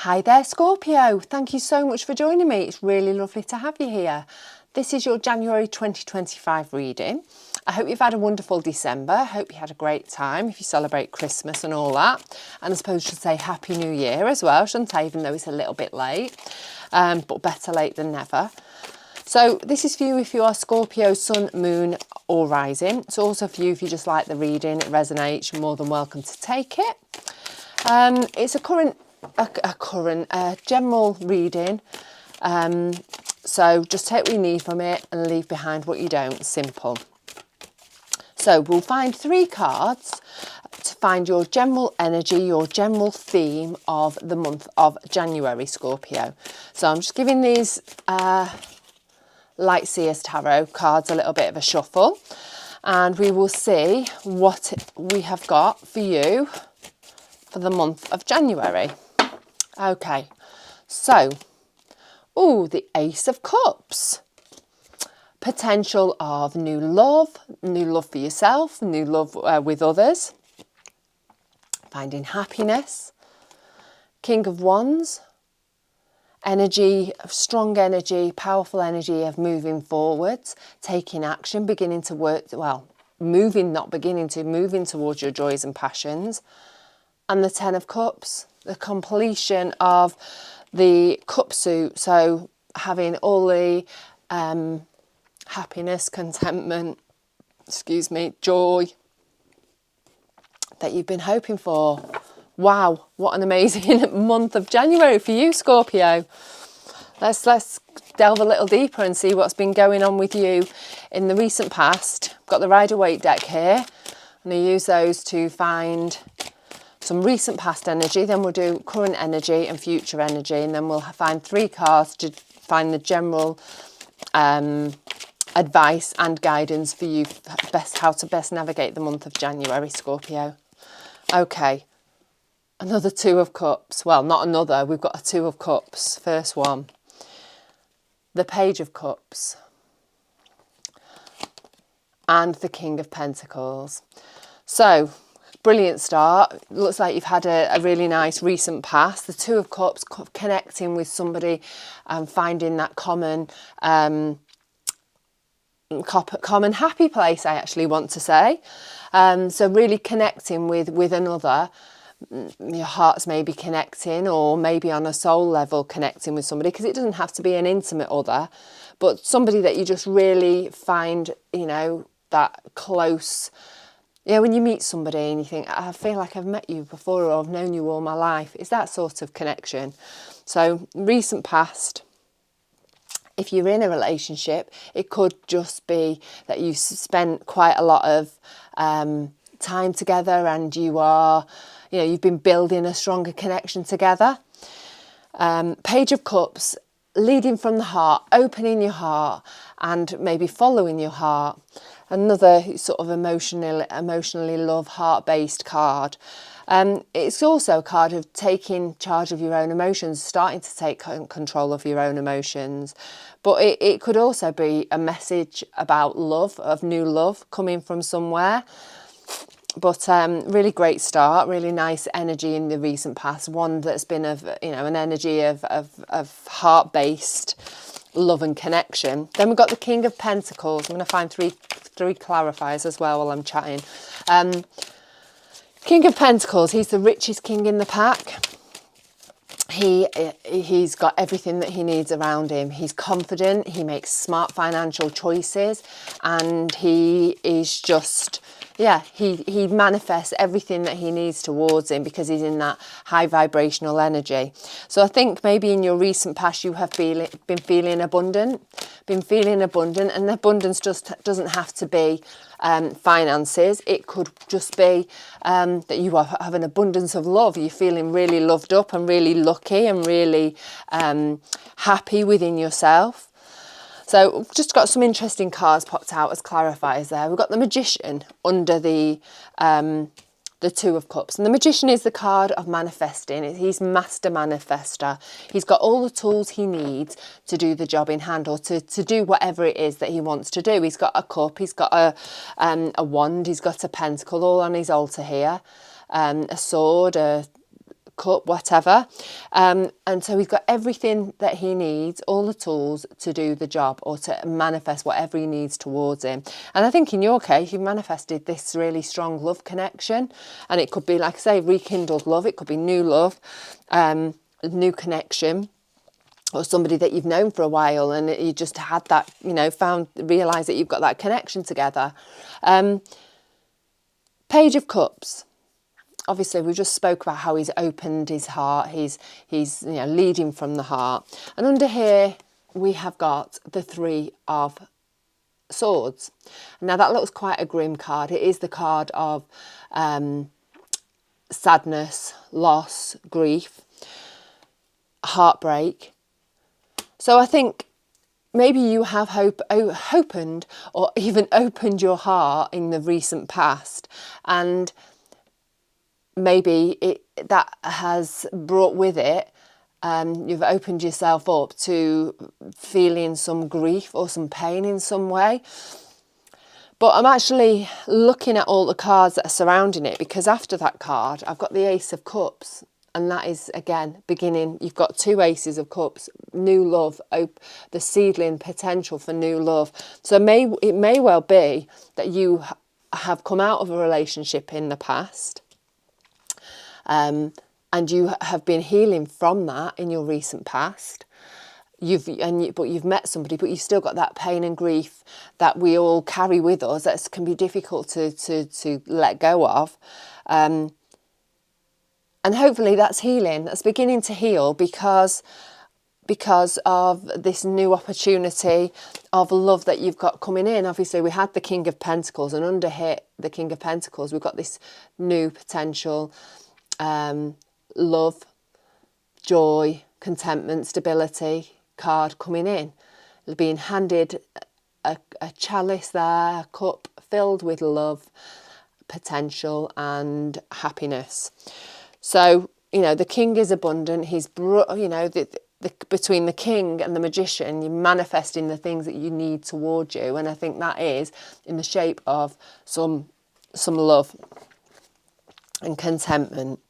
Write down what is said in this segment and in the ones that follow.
Hi there, Scorpio. Thank you so much for joining me. It's really lovely to have you here. This is your January 2025 reading. I hope you've had a wonderful December. I hope you had a great time if you celebrate Christmas and all that. And I suppose I should say Happy New Year as well, shouldn't I? Even though it's a little bit late, but better late than never. So this is for you if you are Scorpio, Sun, Moon or Rising. It's also for you if you just like the reading, it resonates, you're more than welcome to take it. It's a general reading, so just take what you need from it and leave behind what you don't. Simple. So we'll find 3 cards to find your general energy, your general theme of the month of January, Scorpio. So I'm just giving these Light Seers Tarot cards a little bit of a shuffle, and we will see what we have got for you for the month of January. Okay, so, the Ace of Cups. Potential of new love for yourself, new love with others. Finding happiness. King of Wands. Energy, strong energy, powerful energy of moving forwards, taking action, beginning to work, moving towards your joys and passions. And the 10 of Cups. The completion of the cup suit, so having all the happiness, contentment, joy that you've been hoping for. Wow, what an amazing month of January for you, Scorpio. Let's delve a little deeper and see what's been going on with you in the recent past. I've got the Rider-Waite deck here. I'm going to use those to find some recent past energy, then we'll do current energy and future energy, and then we'll find 3 cards to find the general advice and guidance for you, how to best navigate the month of January, Scorpio. Okay, another 2 of Cups. Well, not another, we've got a 2 of Cups. First one, the Page of Cups and the King of Pentacles. So, brilliant start. Looks like you've had a really nice recent past. The 2 of Cups, connecting with somebody and finding that common happy place, I actually want to say. So really connecting with another. Your hearts may be connecting, or maybe on a soul level connecting with somebody, because it doesn't have to be an intimate other, but somebody that you just really find, that close. Yeah, when you meet somebody and you think, I feel like I've met you before, or I've known you all my life. It's that sort of connection. So recent past, if you're in a relationship, it could just be that you spent quite a lot of time together, and you've been building a stronger connection together. Page of Cups, leading from the heart, opening your heart and maybe following your heart. Another sort of emotionally love, heart-based card. It's also a card of taking charge of your own emotions, starting to take control of your own emotions. But it could also be a message about love, of new love coming from somewhere. But really great start, really nice energy in the recent past. One that's been an energy of heart-based love and connection. Then we've got the King of Pentacles. I'm going to find three clarifiers as well while I'm chatting. King of Pentacles, he's the richest king in the pack. He's got everything that he needs around him. He's confident, he makes smart financial choices, and he is just, he manifests everything that he needs towards him because he's in that high vibrational energy. So I think maybe in your recent past you have been feeling abundant, and abundance just doesn't have to be finances. It could just be that you have an abundance of love. You're feeling really loved up and really lucky and really happy within yourself. So we've just got some interesting cards popped out as clarifiers there. We've got the Magician under the 2 of Cups. And the Magician is the card of manifesting. He's master manifester. He's got all the tools he needs to do the job in hand, or to do whatever it is that he wants to do. He's got a cup, he's got a wand, he's got a pentacle all on his altar here, a sword, a cup, whatever. And so he's got everything that he needs, all the tools to do the job or to manifest whatever he needs towards him. And I think in your case, you've manifested this really strong love connection. And it could be, like I say, rekindled love. It could be new love, new connection, or somebody that you've known for a while and you just had that, you know, realised that you've got that connection together. Page of Cups. Obviously, we just spoke about how he's opened his heart. He's you know, leading from the heart. And under here, we have got the Three of Swords. Now, that looks quite a grim card. It is the card of sadness, loss, grief, heartbreak. So I think maybe you have opened or even opened your heart in the recent past, and maybe that has brought with it, you've opened yourself up to feeling some grief or some pain in some way. But I'm actually looking at all the cards that are surrounding it, because after that card, I've got the Ace of Cups. And that is, again, beginning. You've got two Aces of Cups, new love, the seedling potential for new love. So it may well be that you have come out of a relationship in the past, and you have been healing from that in your recent past. But you've met somebody, but you've still got that pain and grief that we all carry with us that can be difficult to let go of. And hopefully that's healing. That's beginning to heal because of this new opportunity of love that you've got coming in. Obviously, we had the King of Pentacles, and under here, the King of Pentacles, we've got this new potential love, joy, contentment, stability card coming in. Being handed a chalice there, a cup filled with love, potential and happiness. So, you know, the king is abundant. He's, you know, between the king and the magician, you're manifesting the things that you need towards you. And I think that is in the shape of some love and contentment.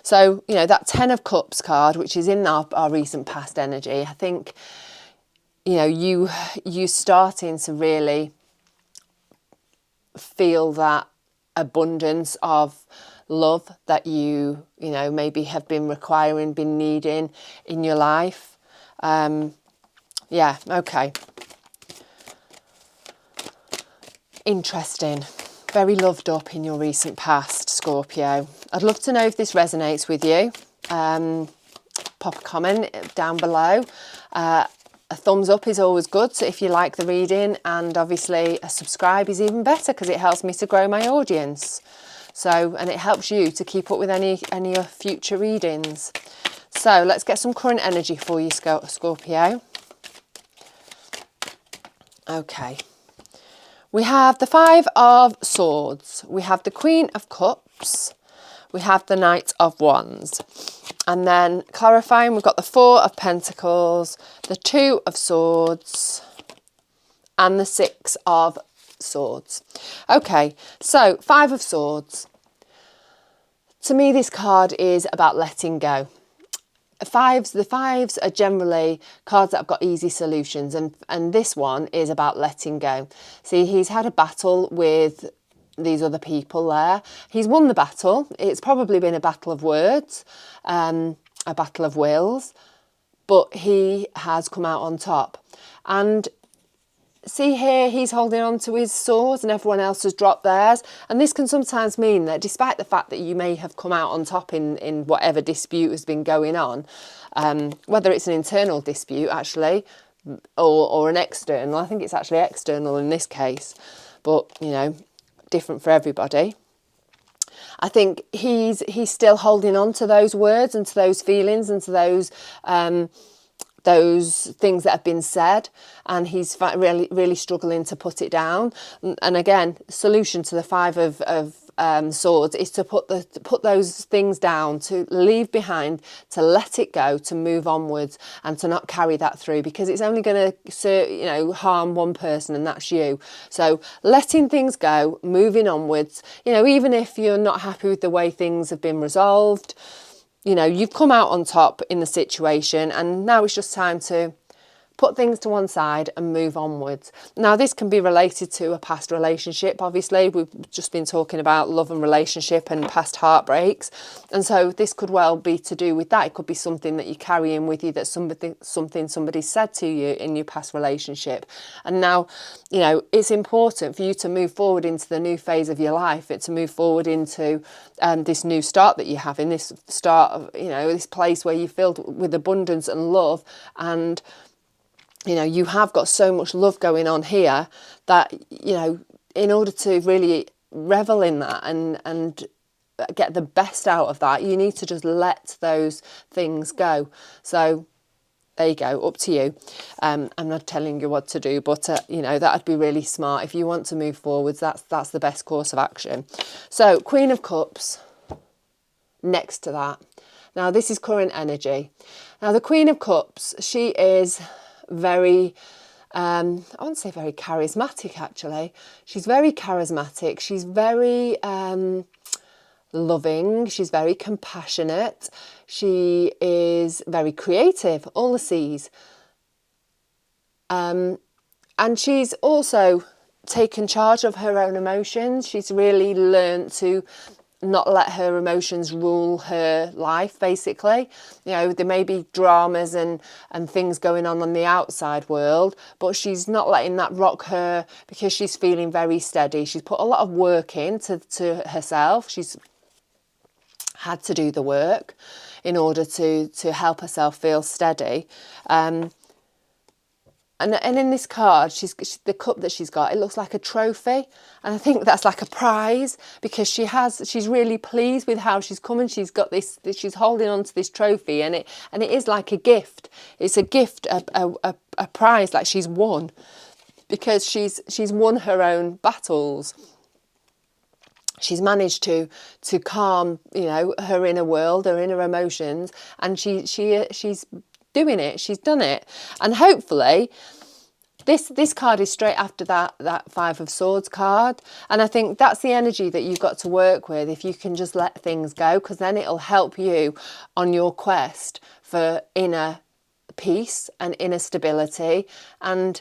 So, you know, that Ten of Cups card, which is in our recent past energy, I think, you know, you starting to really feel that abundance of love that you know, maybe have been requiring, been needing in your life. Yeah, okay. Interesting. Very loved up in your recent past, Scorpio. I'd love to know if this resonates with you. Pop a comment down below. A thumbs up is always good, so if you like the reading, and obviously a subscribe is even better because it helps me to grow my audience. So, and it helps you to keep up with any future readings. So let's get some current energy for you, Scorpio. Okay. We have the Five of Swords. We have the Queen of Cups. We have the Knight of Wands. And then clarifying, we've got the Four of Pentacles, the Two of Swords, and the Six of Swords. Okay, so Five of Swords. To me, this card is about letting go. The fives are generally cards that have got easy solutions, and this one is about letting go. See, he's had a battle with these other people there. He's won the battle. It's probably been a battle of words, a battle of wills, but he has come out on top. And see here, he's holding on to his swords and everyone else has dropped theirs. And this can sometimes mean that despite the fact that you may have come out on top in whatever dispute has been going on, whether it's an internal dispute actually, or an external, I think it's actually external in this case, but you know, different for everybody. I think he's still holding on to those words and to those feelings and to those things that have been said, and he's really struggling to put it down. And again, solution to the Five of Swords is to put those things down, to leave behind, to let it go, to move onwards, and to not carry that through, because it's only going to, you know, harm one person, and that's you. So letting things go, moving onwards, you know, even if you're not happy with the way things have been resolved, you know, you've come out on top in the situation, and now it's just time to put things to one side and move onwards. Now, this can be related to a past relationship. Obviously, we've just been talking about love and relationship and past heartbreaks. And so this could well be to do with that. It could be something that you're carrying with you, that somebody said to you in your past relationship. And now, you know, it's important for you to move forward into the new phase of your life, to move forward into this new start that you have in this start of, you know, this place where you're filled with abundance and love. And you know, you have got so much love going on here that, you know, in order to really revel in that and get the best out of that, you need to just let those things go. So there you go, up to you. I'm not telling you what to do, but you know, that'd be really smart. If you want to move forwards, that's the best course of action. So Queen of Cups next to that. Now this is current energy. Now the Queen of Cups, she is very, I wouldn't say very charismatic actually. She's very charismatic. She's very loving. She's very compassionate. She is very creative, all the C's. And she's also taken charge of her own emotions. She's really learned to not let her emotions rule her life, basically. You know, there may be dramas and things going on the outside world, but she's not letting that rock her because she's feeling very steady. She's put a lot of work into herself. She's had to do the work in order to help herself feel steady. And in this card, the cup that she's got, it looks like a trophy. And I think that's like a prize, because she's really pleased with how she's come, and she's got this, she's holding on to this trophy, and it is like a gift. It's a gift, a prize, like she's won, because she's won her own battles. She's managed to calm, you know, her inner world, her inner emotions, and she's doing it. She's done it. And hopefully this card is straight after that Five of Swords card, and I think that's the energy that you've got to work with, if you can just let things go, because then it'll help you on your quest for inner peace and inner stability, and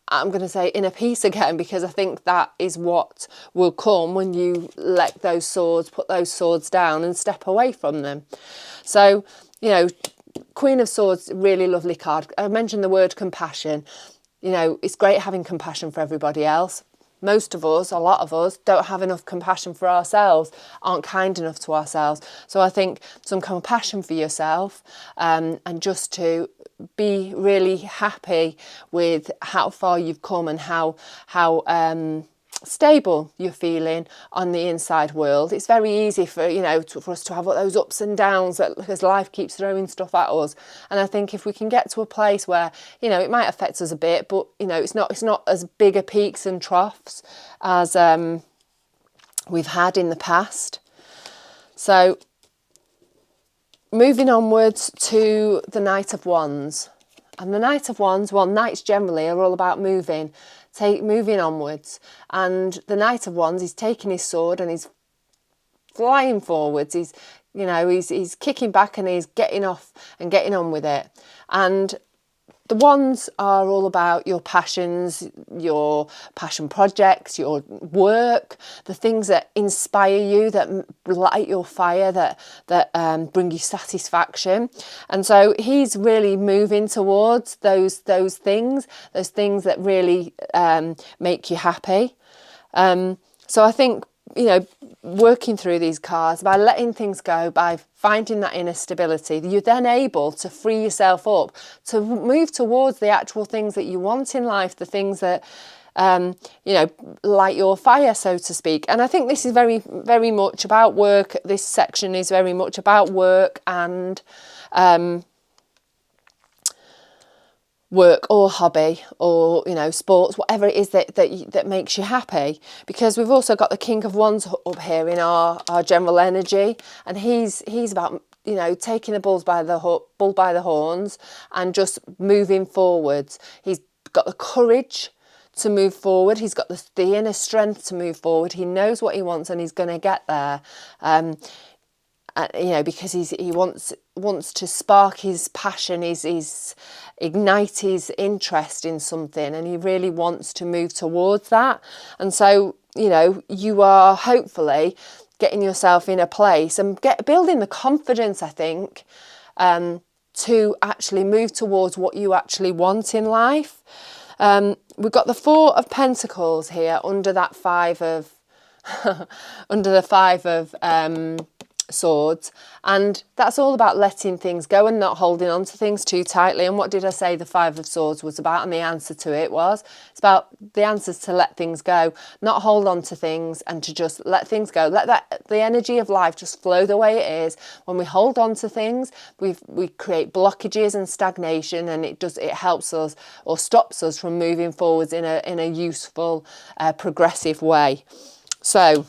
I'm going to say inner peace again, because I think that is what will come when you let those swords, put those swords down and step away from them. So, you know, Queen of Swords, really lovely card. I mentioned the word compassion. You know, it's great having compassion for everybody else. Most of us, a lot of us, don't have enough compassion for ourselves, aren't kind enough to ourselves. So I think some compassion for yourself, and just to be really happy with how far you've come and how stable you're feeling on the inside world. It's very easy for, you know, for us to have those ups and downs, because life keeps throwing stuff at us. And I think if we can get to a place where, you know, it might affect us a bit, but, you know, it's not as big a peaks and troughs as we've had in the past. So moving onwards to the Knight of Wands. And the Knight of Wands, well, knights generally are all about moving onwards. And the Knight of Wands, he's taking his sword and he's flying forwards. He's, you know, he's kicking back and he's getting off and getting on with it. And the Wands are all about your passions, your passion projects, your work, the things that inspire you, that light your fire, that bring you satisfaction. And so he's really moving towards those things that really make you happy. So I think, you know, working through these cards, by letting things go, by finding that inner stability, you're then able to free yourself up to move towards the actual things that you want in life, the things that, you know, light your fire, so to speak. And I think this is very, very much about work. This section is very much about work and work or hobby or, you know, sports, whatever it is that makes you happy. Because we've also got the King of Wands up here in our general energy, and he's about, you know, taking the bull by the horns and just moving forwards. He's got the courage to move forward. He's got the inner strength to move forward. He knows what he wants and he's going to get there. you know, because he wants to spark his passion, his ignite his interest in something, and he really wants to move towards that. And so, you know, you are hopefully getting yourself in a place and building the confidence, I think, to actually move towards what you actually want in life. We've got the Four of Pentacles here under that Five of under the Five of Swords, and that's all about letting things go and not holding on to things too tightly. And what did I say the Five of Swords was about? And the answer to it was, it's about the answers to let things go, not hold on to things, and to just let things go. Let the energy of life just flow the way it is. When we hold on to things, we create blockages and stagnation, and it helps us or stops us from moving forwards in a useful, progressive way. So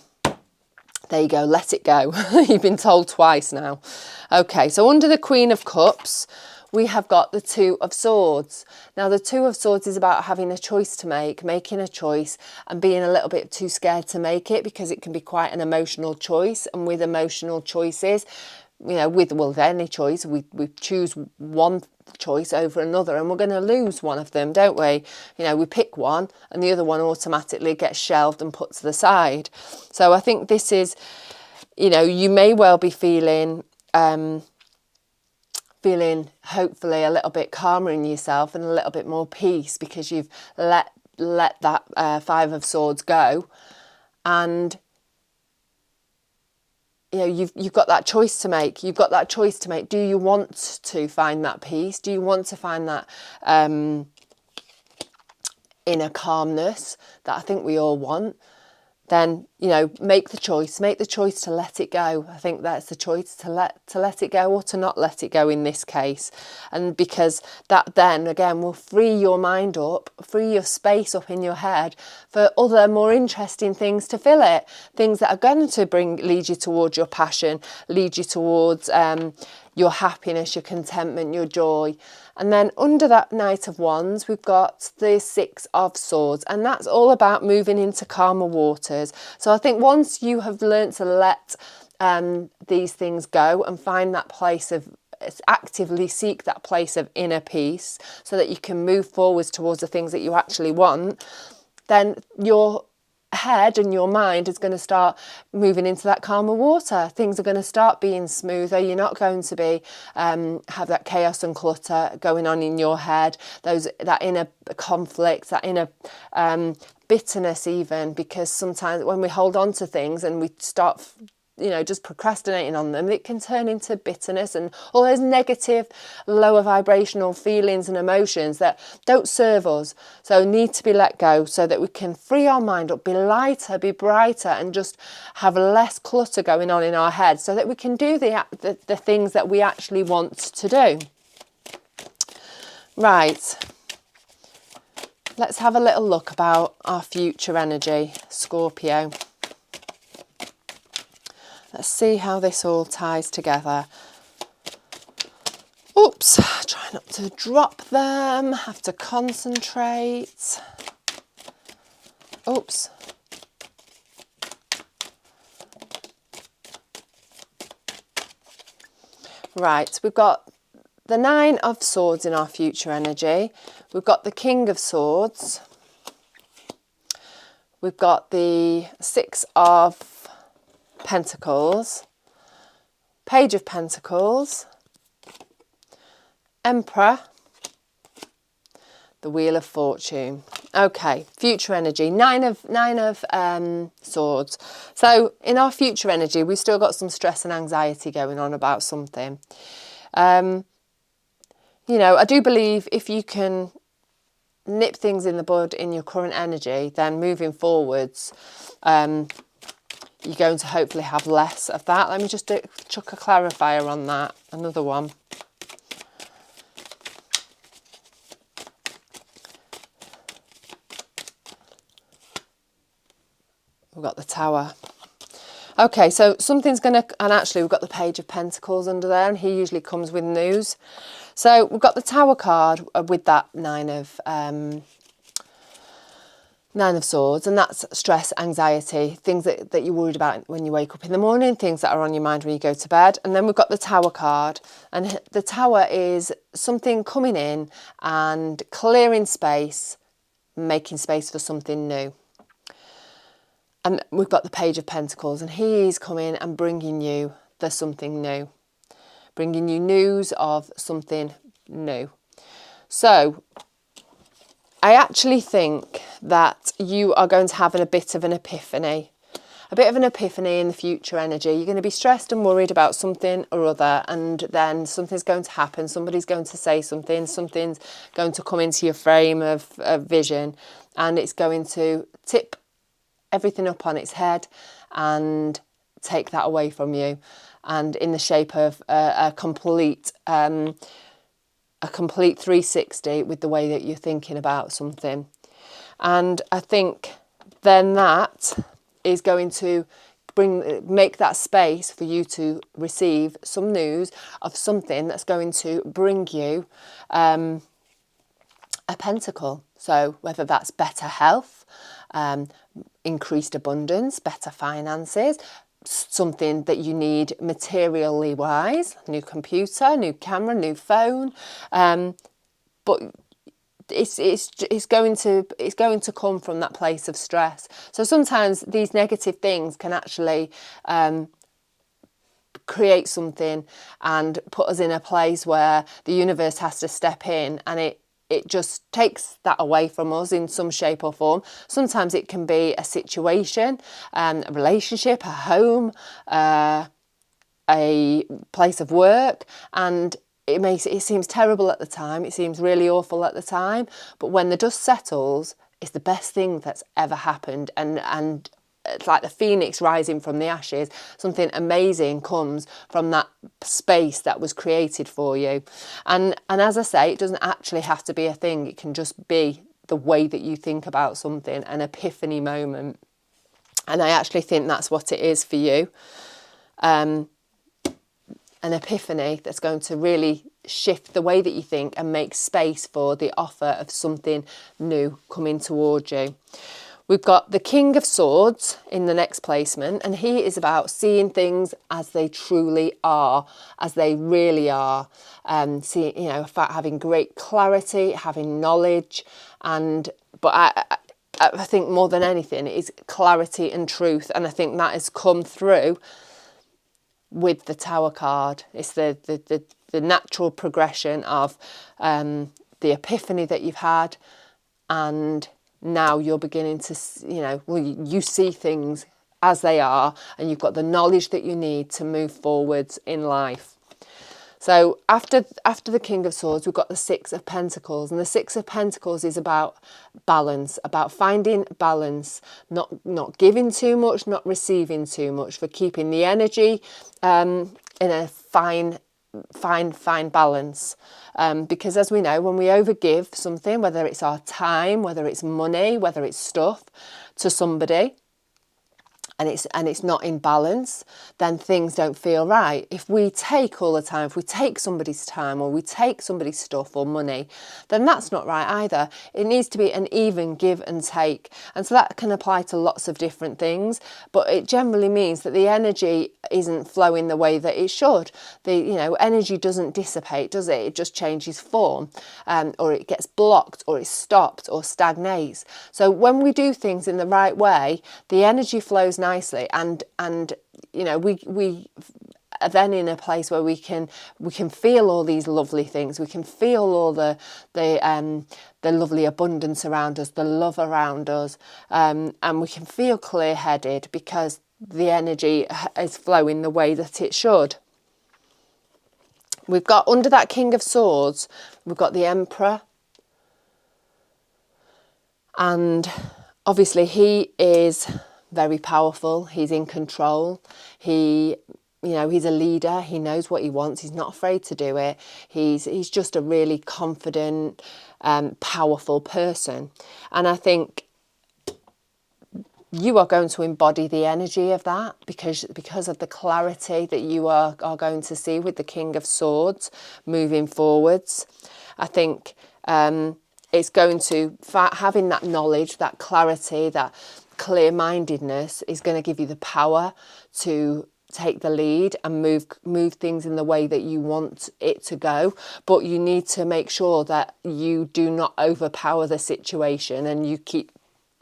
there you go, let it go. You've been told twice now. Okay, so under the Queen of Cups, we have got the Two of Swords. Now, the Two of Swords is about having a choice to make, making a choice, and being a little bit too scared to make it, because it can be quite an emotional choice. And with emotional choices, you know, with any choice, we choose one choice over another, and we're going to lose one of them, don't we? You know, we pick one and the other one automatically gets shelved and put to the side. So I think this is, you know, you may well be feeling hopefully a little bit calmer in yourself and a little bit more peace, because you've let that Five of Swords go, and you know, you've got that choice to make. You've got that choice to make. Do you want to find that peace? Do you want to find that inner calmness that I think we all want? Then, you know, make the choice to let it go. I think that's the choice, to let it go, or to not let it go in this case. And because that then again will free your mind up, free your space up in your head for other more interesting things to fill it, things that are going to lead you towards your passion, lead you towards your happiness, your contentment, your joy. And then under that Knight of Wands, we've got the Six of Swords, and that's all about moving into calmer waters. So I think once you have learnt to let these things go and find that place of, actively seek that place of inner peace, so that you can move forwards towards the things that you actually want, then your head and your mind is going to start moving into that calmer water. Things are going to start being smoother. You're not going to be have that chaos and clutter going on in your head, that inner conflict, that inner bitterness even, because sometimes when we hold on to things and we start, you know, just procrastinating on them, it can turn into bitterness and all those negative, lower vibrational feelings and emotions that don't serve us. So need to be let go, so that we can free our mind up, be lighter, be brighter, and just have less clutter going on in our head, so that we can do the things that we actually want to do. Right. Let's have a little look about our future energy, Scorpio. Let's see how this all ties together. Oops, try not to drop them, have to concentrate. Oops. Right, we've got the Nine of Swords in our future energy. We've got the King of Swords. We've got the Six of Pentacles, Page of Pentacles, Emperor, the Wheel of Fortune. Okay, future energy, nine of Swords. So in our future energy, we've still got some stress and anxiety going on about something. You know, I do believe if you can nip things in the bud in your current energy, then moving forwards, you're going to hopefully have less of that. Let me just chuck a clarifier on that. Another one. We've got the Tower. Okay, so something's going to... And actually, we've got the Page of Pentacles under there, and he usually comes with news. So we've got the Tower card with that Nine of Nine of Swords, and that's stress, anxiety, things that you're worried about when you wake up in the morning, things that are on your mind when you go to bed. And then we've got the Tower card, and the Tower is something coming in and clearing space, making space for something new. And we've got the Page of Pentacles, and he's coming and bringing you the something new, bringing you news of something new. So I actually think that you are going to have a bit of an epiphany in the future energy. You're going to be stressed and worried about something or other, and then something's going to happen. Somebody's going to say something, something's going to come into your frame of vision, and it's going to tip everything up on its head and take that away from you, and in the shape of a complete 360 with the way that you're thinking about something. And I think then that is going to make that space for you to receive some news of something that's going to bring you a pentacle. So whether that's better health, increased abundance, better finances, something that you need materially wise, new computer, new camera, new phone, but it's going to come from that place of stress. So sometimes these negative things can actually create something and put us in a place where the universe has to step in, and it just takes that away from us in some shape or form. Sometimes it can be a situation, a relationship, a home, a place of work, and it seems terrible at the time. It seems really awful at the time, but when the dust settles, it's the best thing that's ever happened, and it's like the phoenix rising from the ashes. Something amazing comes from that space that was created for you. And as I say, it doesn't actually have to be a thing. It can just be the way that you think about something, an epiphany moment. And I actually think that's what it is for you. An epiphany that's going to really shift the way that you think and make space for the offer of something new coming towards you. We've got the King of Swords in the next placement, and he is about seeing things as they truly are, as they really are. Seeing, having great clarity, having knowledge, but I think more than anything it is clarity and truth, and I think that has come through with the Tower card. It's the natural progression of the epiphany that you've had, and now you're beginning to, you see things as they are, and you've got the knowledge that you need to move forwards in life. So after the King of Swords, we've got the Six of Pentacles, and the Six of Pentacles is about balance, about finding balance, not giving too much, not receiving too much, for keeping the energy in a fine balance. Because as we know, when we overgive something, whether it's our time, whether it's money, whether it's stuff to somebody, and it's not in balance, then things don't feel right. If we take all the time, if we take somebody's time, or we take somebody's stuff or money, then that's not right either. It needs to be an even give and take. And so that can apply to lots of different things, but it generally means that the energy isn't flowing the way that it should. The energy doesn't dissipate, does it? It just changes form, or it gets blocked, or it's stopped, or stagnates. So when we do things in the right way, the energy flows nicely, and we are then in a place where we can feel all these lovely things. We can feel all the lovely abundance around us, the love around us, and we can feel clear-headed because the energy is flowing the way that it should. We've got, under that King of Swords, we've got the Emperor, and obviously he is very powerful. He's in control. He's a leader. He knows what he wants. He's not afraid to do it. He's just a really confident, powerful person. And I think you are going to embody the energy of that because of the clarity that you are going to see with the King of Swords moving forwards. I think it's going to, having that knowledge, that clarity, that clear-mindedness is going to give you the power to take the lead and move things in the way that you want it to go. But you need to make sure that you do not overpower the situation and you keep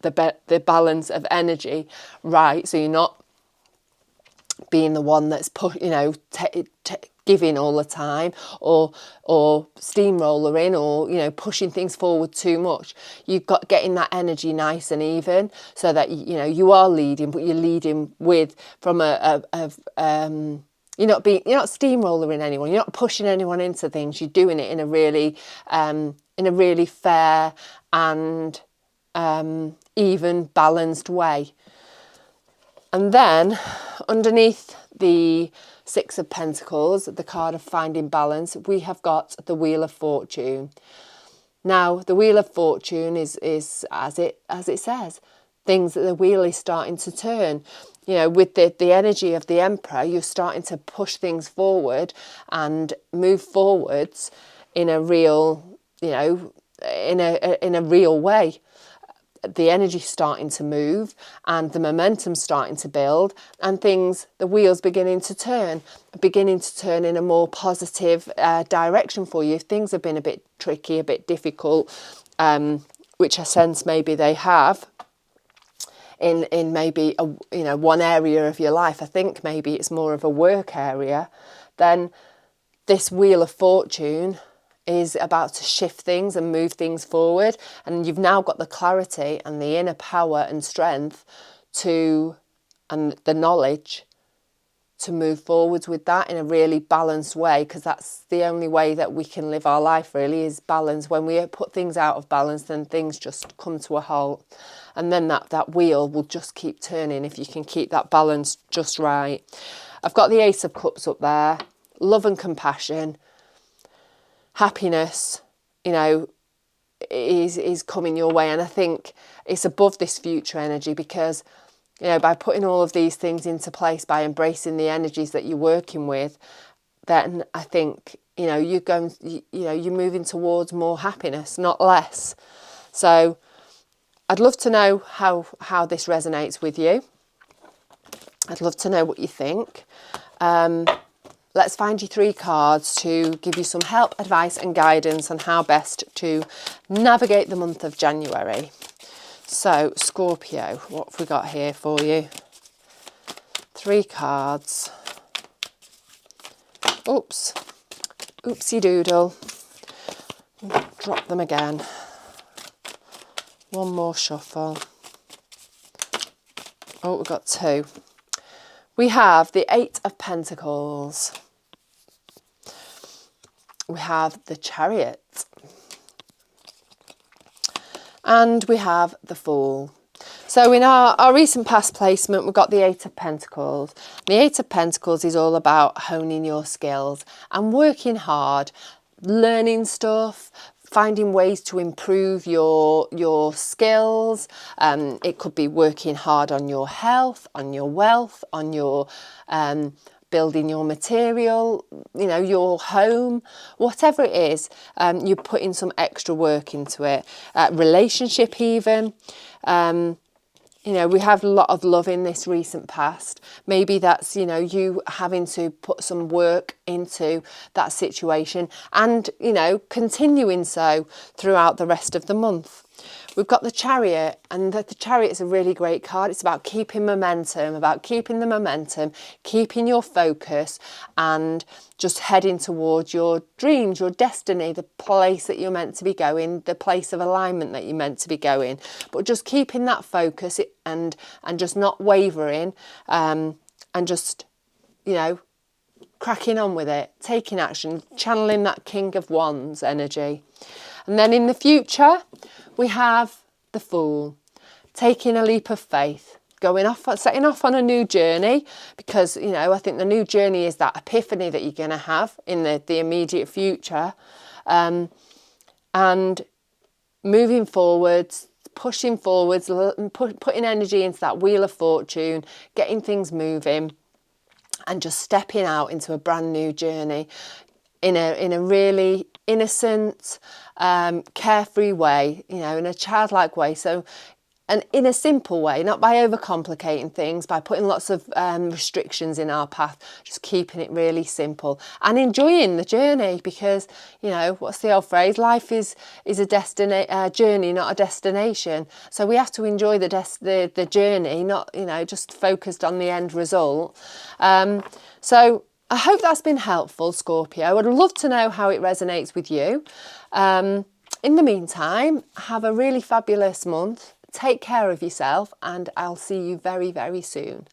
the balance of energy right, so you're not being the one that's giving all the time, or steamrolling, or pushing things forward too much. You've got getting that energy nice and even, so that you are leading, but you're leading from you're not steamrolling anyone. You're not pushing anyone into things. You're doing it in a really fair and even, balanced way. And then underneath the Six of Pentacles, the card of finding balance, we have got the Wheel of Fortune. Now, the Wheel of Fortune is as it says, things that the wheel is starting to turn. With the energy of the Emperor, you're starting to push things forward and move forwards in a real, in a real way. The energy's starting to move and the momentum's starting to build, and the wheel's beginning to turn in a more positive direction for you. If things have been a bit tricky, a bit difficult, which I sense maybe they have in maybe one area of your life, I think maybe it's more of a work area, then this Wheel of Fortune is about to shift things and move things forward, and you've now got the clarity and the inner power and strength and the knowledge to move forwards with that in a really balanced way, because that's the only way that we can live our life, really, is balance. When we put things out of balance, then things just come to a halt, and then that wheel will just keep turning if you can keep that balance just right. I've got the Ace of Cups up there. Love and compassion, happiness, is coming your way. And I think it's above this future energy, because by putting all of these things into place, by embracing the energies that you're working with, then I think you're moving towards more happiness, not less. So I'd love to know how this resonates with you. I'd love to know what you think. Let's find you 3 cards to give you some help, advice and guidance on how best to navigate the month of January. So, Scorpio, what have we got here for you? 3 cards. Oops. Oopsie doodle. Drop them again. One more shuffle. Oh, we've got 2. We have the 8 of Pentacles. We have the Chariot. And we have the Fool. So in our recent past placement, we've got the 8 of Pentacles. The 8 of Pentacles is all about honing your skills and working hard, learning stuff, finding ways to improve your skills. It could be working hard on your health, on your wealth, on your building your material, your home, whatever it is. You're putting some extra work into it. Relationship even. We have a lot of love in this recent past. Maybe that's, you having to put some work into that situation and, continuing so throughout the rest of the month. We've got the Chariot, and the Chariot is a really great card. It's about keeping the momentum, keeping your focus, and just heading towards your dreams, your destiny, the place that you're meant to be going, the place of alignment that you're meant to be going. But just keeping that focus and just not wavering, and just, cracking on with it, taking action, channeling that King of Wands energy. And then in the future, we have the Fool, taking a leap of faith, setting off on a new journey, because, I think the new journey is that epiphany that you're going to have in the immediate future, and moving forwards, pushing forwards, putting energy into that Wheel of Fortune, getting things moving, and just stepping out into a brand new journey in a really innocent, carefree way, you know, in a childlike way. So, and in a simple way, not by overcomplicating things, by putting lots of restrictions in our path, just keeping it really simple and enjoying the journey, because, you know, what's the old phrase? Life is a journey, not a destination. So we have to enjoy the journey, not, you know, just focused on the end result. So I hope that's been helpful, Scorpio. I'd love to know how it resonates with you. In the meantime, have a really fabulous month. Take care of yourself, and I'll see you very, very soon.